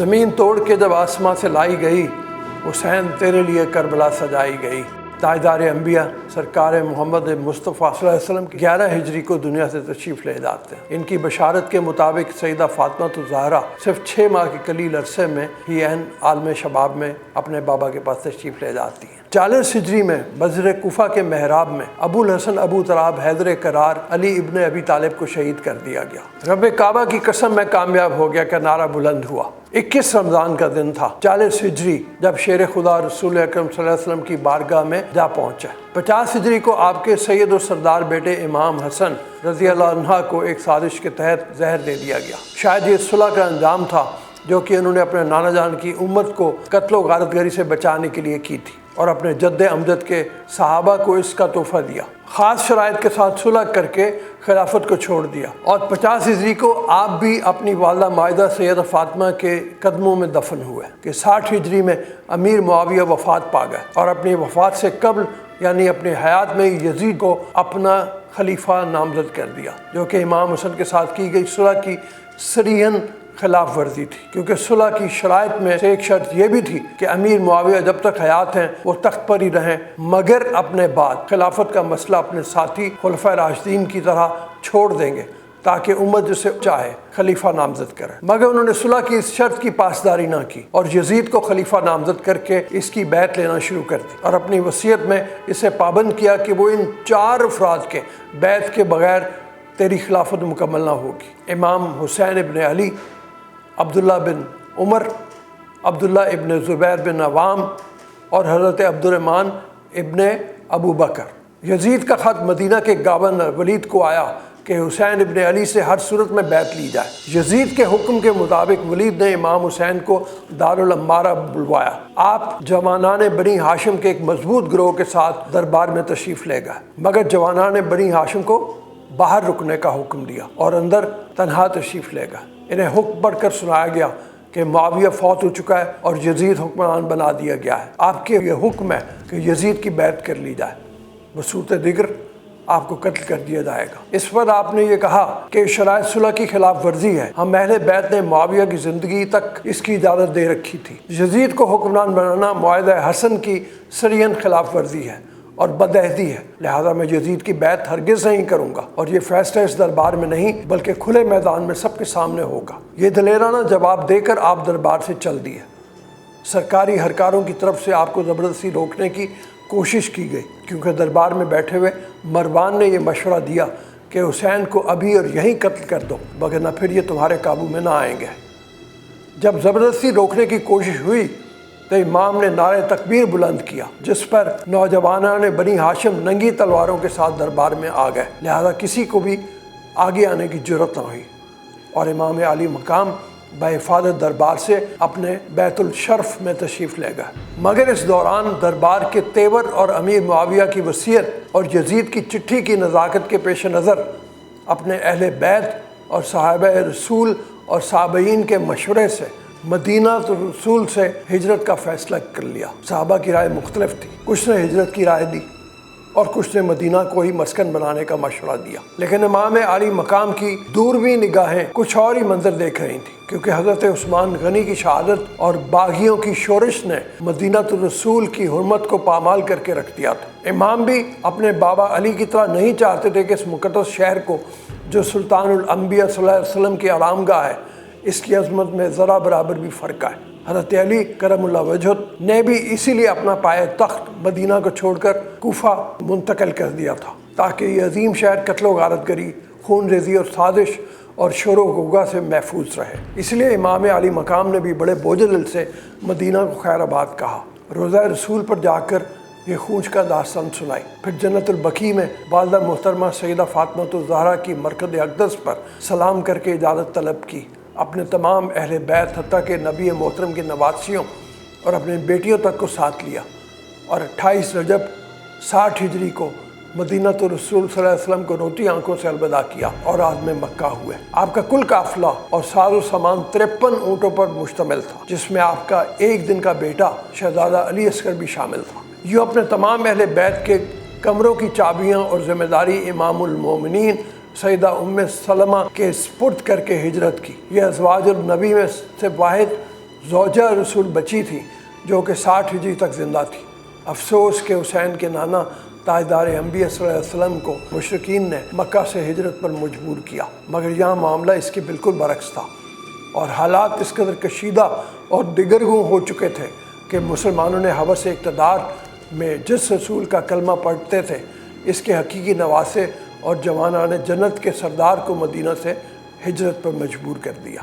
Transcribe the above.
زمین توڑ کے جب آسماں سے لائی گئی، حسین تیرے لیے کربلا سجائی گئی۔ تاجدار انبیاء سرکار محمد مصطفیٰ صلی اللہ علیہ وسلم 11 ہجری کو دنیا سے تشریف لے جاتے ہیں۔ ان کی بشارت کے مطابق سیدہ فاطمہ الزہرا صرف 6 ماہ کے قلیل عرصے میں ہی عین عالم شباب میں اپنے بابا کے پاس تشریف لے جاتی ہیں۔ 40 ہجری میں بزر کوفہ کے محراب میں ابو الحسن ابو تراب حیدر کرار علی ابن ابی طالب کو شہید کر دیا گیا۔ رب کعبہ کی قسم میں کامیاب ہو گیا کا نعرہ بلند ہوا۔ 21 رمضان کا دن تھا 40 ہجری جب شیر خدا رسول اکرم صلی اللہ علیہ وسلم کی بارگاہ میں جا پہنچا۔ 50 ہجری کو آپ کے سید و سردار بیٹے امام حسن رضی اللہ عنہ کو ایک سازش کے تحت زہر دے دیا گیا۔ شاید یہ صلح کا انجام تھا جو کہ انہوں نے اپنے نانا جان کی امت کو قتل و غارت گری سے بچانے کے لیے کی تھی اور اپنے جد امجد کے صحابہ کو اس کا تحفہ دیا۔ خاص شرائط کے ساتھ صلح کر کے خلافت کو چھوڑ دیا، اور 50 ہجری کو آپ بھی اپنی والدہ مائدہ سیدہ فاطمہ کے قدموں میں دفن ہوئے کہ 60 ہجری میں امیر معاویہ وفات پا گئے، اور اپنی وفات سے قبل یعنی اپنی حیات میں یزید کو اپنا خلیفہ نامزد کر دیا، جو کہ امام حسن کے ساتھ کی گئی صلح کی صریحاً خلاف ورزی تھی، کیونکہ صلح کی شرائط میں سے ایک شرط یہ بھی تھی کہ امیر معاویہ جب تک حیات ہیں وہ تخت پر ہی رہیں، مگر اپنے بعد خلافت کا مسئلہ اپنے ساتھی خلفائے راشدین کی طرح چھوڑ دیں گے تاکہ امت جسے چاہے خلیفہ نامزد کرے۔ مگر انہوں نے صلح کی اس شرط کی پاسداری نہ کی اور یزید کو خلیفہ نامزد کر کے اس کی بیعت لینا شروع کر دی، اور اپنی وصیت میں اسے پابند کیا کہ وہ ان 4 افراد کے بیعت کے بغیر تیری خلافت مکمل نہ ہوگی: امام حسین ابن علی، عبداللہ بن عمر، عبداللہ ابن زبیر بن عوام اور حضرت عبدالرحمن ابن ابو بکر۔ یزید کا خط مدینہ کے گورنر ولید کو آیا کہ حسین ابن علی سے ہر صورت میں بیعت لی جائے۔ یزید کے حکم کے مطابق ولید نے امام حسین کو دارالعمارہ بلوایا۔ آپ جوانان بنی ہاشم کے ایک مضبوط گروہ کے ساتھ دربار میں تشریف لے گئے، مگر جوانان بنی ہاشم کو باہر رکنے کا حکم دیا اور اندر تنہا تشریف لے گئے۔ انہیں حکم پڑھ کر سنایا گیا کہ معاویہ فوت ہو چکا ہے اور یزید حکمران بنا دیا گیا ہے، آپ کے یہ حکم ہے کہ یزید کی بیعت کر لی جائے، بصورت دیگر آپ کو قتل کر دیا جائے گا۔ اس پر آپ نے یہ کہا کہ شرائط صلح کی خلاف ورزی ہے، ہم اہل بیت نے معاویہ کی زندگی تک اس کی اجازت دے رکھی تھی۔ یزید کو حکمران بنانا معاہدہ حسن کی صریحاً خلاف ورزی ہے اور بدعہدی ہے، لہذا میں یزید کی بیعت ہرگز نہیں کروں گا، اور یہ فیصلہ اس دربار میں نہیں بلکہ کھلے میدان میں سب کے سامنے ہوگا۔ یہ دلیرانہ جواب دے کر آپ دربار سے چل دیے۔ سرکاری اہلکاروں کی طرف سے آپ کو زبردستی روکنے کی کوشش کی گئی، کیونکہ دربار میں بیٹھے ہوئے مروان نے یہ مشورہ دیا کہ حسین کو ابھی اور یہیں قتل کر دو، وگرنہ پھر یہ تمہارے قابو میں نہ آئیں گے۔ جب زبردستی روکنے کی کوشش ہوئی تو امام نے نعرہ تکبیر بلند کیا، جس پر نوجوانوں نے بنی ہاشم ننگی تلواروں کے ساتھ دربار میں آ گئے، لہذا کسی کو بھی آگے آنے کی جرأت نہ ہوئی، اور امام علی مقام بحفاظت دربار سے اپنے بیت الشرف میں تشریف لے گئے۔ مگر اس دوران دربار کے تیور اور امیر معاویہ کی وصیت اور یزید کی چٹھی کی نزاکت کے پیش نظر اپنے اہل بیت اور صحابہ رسول اور صحابین کے مشورے سے مدینہ رسول سے ہجرت کا فیصلہ کر لیا۔ صحابہ کی رائے مختلف تھی، کچھ نے ہجرت کی رائے دی اور کچھ نے مدینہ کو ہی مسکن بنانے کا مشورہ دیا، لیکن امام علی مقام کی دوربین نگاہیں کچھ اور ہی منظر دیکھ رہی تھیں، کیونکہ حضرت عثمان غنی کی شہادت اور باغیوں کی شورش نے مدینہ الرسول کی حرمت کو پامال کر کے رکھ دیا تھا۔ امام بھی اپنے بابا علی کی طرح نہیں چاہتے تھے کہ اس مقدس شہر کو، جو سلطان الانبیاء صلی اللہ علیہ وسلم کی آرام گاہ ہے، اس کی عظمت میں ذرا برابر بھی فرق آئے۔ حضرت علی کرم اللہ وجہہ نے بھی اسی لیے اپنا پایہ تخت مدینہ کو چھوڑ کر کوفہ منتقل کر دیا تھا، تاکہ یہ عظیم شہر قتل و غارت گری، خون ریزی اور سازش اور شور و غوغا سے محفوظ رہے۔ اس لیے امام علی مقام نے بھی بڑے بوجھ دل سے مدینہ کو خیر آباد کہا، روضہ رسول پر جا کر یہ خونچ کا داستان سنائی، پھر جنت البقیع میں والدہ محترمہ سیدہ فاطمہ الزہرا کی مرکز اقدس پر سلام کر کے اجازت طلب کی، اپنے تمام اہل بیت حتیٰ کہ نبی محترم کے نواسیوں اور اپنے بیٹیوں تک کو ساتھ لیا، اور 28 رجب 60 ہجری کو مدینہ رسول صلی اللہ علیہ وسلم کو روتی آنکھوں سے الوداع کیا اور عازم مکہ ہوئے۔ آپ کا کل قافلہ اور ساز و سامان 53 اونٹوں پر مشتمل تھا، جس میں آپ کا ایک دن کا بیٹا شہزادہ علی اصغر بھی شامل تھا۔ یوں اپنے تمام اہل بیت کے کمروں کی چابیاں اور ذمہ داری امام المومنین سیدہ ام سلمہ کے سپرد کر کے ہجرت کی۔ یہ ازواج النبی میں سے واحد زوجہ رسول بچی تھی جو کہ 60 ہجری تک زندہ تھی۔ افسوس کہ حسین کے نانا تاجدار انبیاء صلی اللہ علیہ وسلم کو مشرکین نے مکہ سے ہجرت پر مجبور کیا، مگر یہاں معاملہ اس کے بالکل برعکس تھا، اور حالات اس قدر کشیدہ اور دگرگوں ہو چکے تھے کہ مسلمانوں نے حوث اقتدار میں جس رسول کا کلمہ پڑھتے تھے اس کے حقیقی نواسے اور جوانان جنت کے سردار کو مدینہ سے ہجرت پر مجبور کر دیا۔